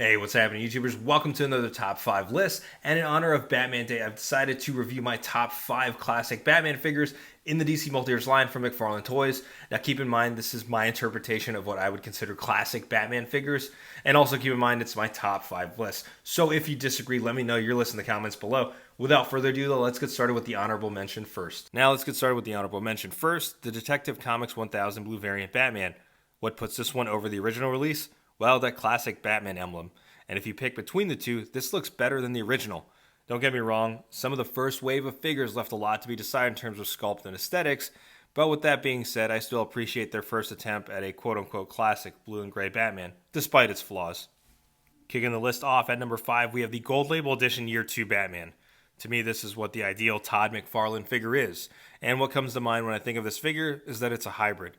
Hey, what's happening, YouTubers? Welcome to another top 5 list. And in honor of Batman Day, I've decided to review my top 5 classic Batman figures in the DC Multiverse line from McFarlane Toys. Now, keep in mind, this is my interpretation of what I would consider classic Batman figures. And also keep in mind, it's my top 5 list. So if you disagree, let me know your list in the comments below. Without further ado, though, let's get started with the honorable mention first. Now, let's get started with the honorable mention first. The Detective Comics 1000 Blue Variant Batman. What puts this one over the original release? Well, that classic Batman emblem. And if you pick between the two, this looks better than the original. Don't get me wrong, some of the first wave of figures left a lot to be desired in terms of sculpt and aesthetics, but with that being said, I still appreciate their first attempt at a quote-unquote classic blue and gray Batman, despite its flaws. Kicking the list off at number 5, we have the Gold Label Edition Year 2 Batman. To me, this is what the ideal Todd McFarlane figure is, and what comes to mind when I think of this figure is that it's a hybrid.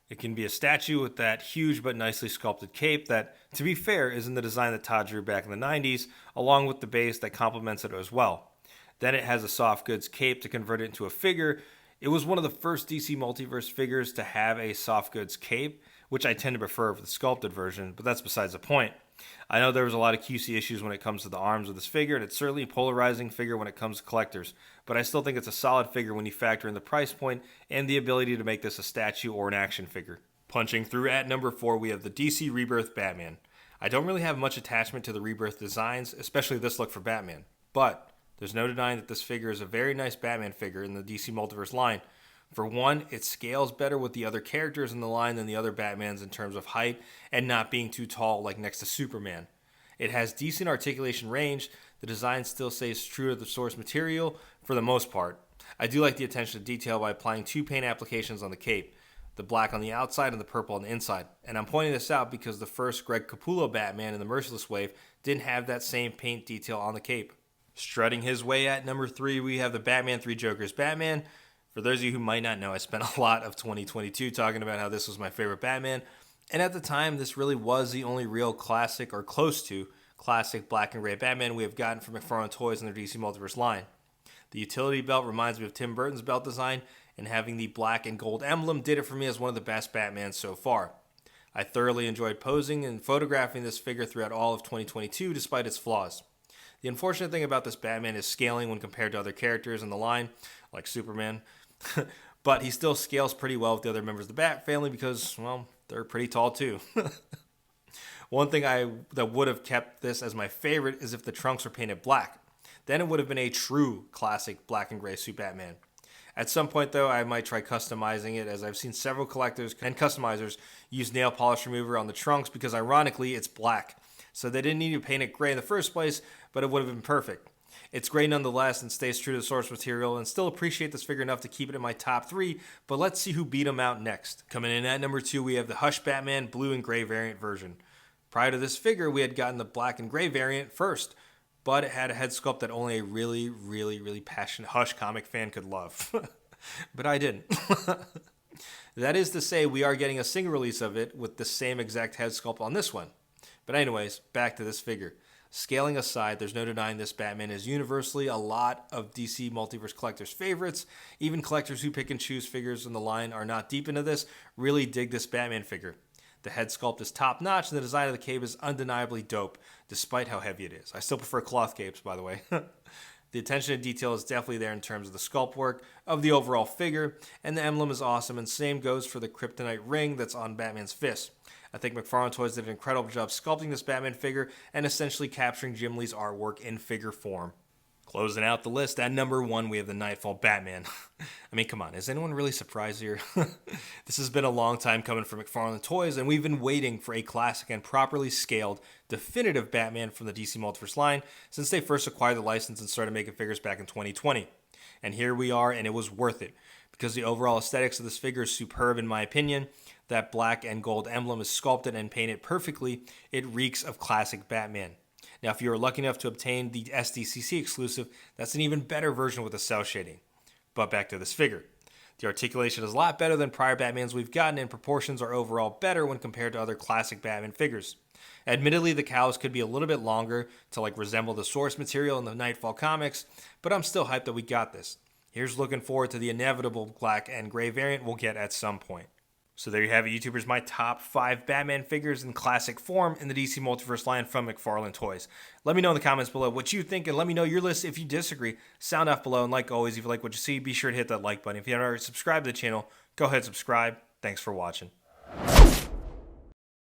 It can be a statue with that huge but nicely sculpted cape that, to be fair, is in the design that Todd drew back in the 90s, along with the base that complements it as well. Then it has a soft goods cape to convert it into a figure. It was one of the first DC Multiverse figures to have a soft goods cape, which I tend to prefer over the sculpted version, but that's besides the point. I know there was a lot of QC issues when it comes to the arms of this figure, and it's certainly a polarizing figure when it comes to collectors, but I still think it's a solid figure when you factor in the price point and the ability to make this a statue or an action figure. Punching through at number 4, we have the DC Rebirth Batman. I don't really have much attachment to the Rebirth designs, especially this look for Batman, but there's no denying that this figure is a very nice Batman figure in the DC Multiverse line. For one, it scales better with the other characters in the line than the other Batmans in terms of height and not being too tall like next to Superman. It has decent articulation range. The design still stays true to the source material for the most part. I do like the attention to detail by applying 2 paint applications on the cape, the black on the outside and the purple on the inside. And I'm pointing this out because the first Greg Capullo Batman in the Merciless Wave didn't have that same paint detail on the cape. Strutting his way at number 3, we have the Batman 3 Jokers Batman. For those of you who might not know, I spent a lot of 2022 talking about how this was my favorite Batman, and at the time, this really was the only real classic, or close to, classic black and gray Batman we have gotten from McFarlane Toys in their DC Multiverse line. The utility belt reminds me of Tim Burton's belt design, and having the black and gold emblem did it for me as one of the best Batmans so far. I thoroughly enjoyed posing and photographing this figure throughout all of 2022 despite its flaws. The unfortunate thing about this Batman is scaling when compared to other characters in the line, like Superman. But he still scales pretty well with the other members of the Bat family because, well, they're pretty tall too. One thing that would have kept this as my favorite is if the trunks were painted black. Then it would have been a true classic black and gray suit Batman. At some point, though, I might try customizing it, as I've seen several collectors and customizers use nail polish remover on the trunks because, ironically, it's black. So they didn't need to paint it gray in the first place, but it would have been perfect. It's great nonetheless and stays true to the source material, and still appreciate this figure enough to keep it in my top 3, but let's see who beat him out next. Coming in at number 2, we have the Hush Batman blue and gray variant version. Prior to this figure, we had gotten the black and gray variant first, but it had a head sculpt that only a really passionate Hush comic fan could love. But I didn't. That is to say, we are getting a single release of it with the same exact head sculpt on this one. But anyways, back to this figure. Scaling aside, there's no denying this Batman is universally a lot of DC Multiverse collectors' favorites. Even collectors who pick and choose figures in the line are not deep into this, really dig this Batman figure. The head sculpt is top notch and the design of the cape is undeniably dope, despite how heavy it is. I still prefer cloth capes, by the way. The attention to detail is definitely there in terms of the sculpt work of the overall figure, and the emblem is awesome, and same goes for the kryptonite ring that's on Batman's fist. I think McFarlane Toys did an incredible job sculpting this Batman figure and essentially capturing Jim Lee's artwork in figure form. Closing out the list, at number 1, we have the Nightfall Batman. I mean, come on, is anyone really surprised here? This has been a long time coming from McFarlane Toys, and we've been waiting for a classic and properly scaled, definitive Batman from the DC Multiverse line since they first acquired the license and started making figures back in 2020. And here we are, and it was worth it, because the overall aesthetics of this figure is superb in my opinion. That black and gold emblem is sculpted and painted perfectly. It reeks of classic Batman. Now, if you are lucky enough to obtain the SDCC exclusive, that's an even better version with the cell shading. But back to this figure. The articulation is a lot better than prior Batmans we've gotten, and proportions are overall better when compared to other classic Batman figures. Admittedly, the cows could be a little bit longer to resemble the source material in the Nightfall comics, but I'm still hyped that we got this. Here's looking forward to the inevitable black and gray variant we'll get at some point. So there you have it, YouTubers, my top 5 Batman figures in classic form in the DC Multiverse line from McFarlane Toys. Let me know in the comments below what you think, and let me know your list if you disagree. Sound off below, and like always, if you like what you see, be sure to hit that like button. If you haven't already subscribed to the channel, go ahead and subscribe. Thanks for watching.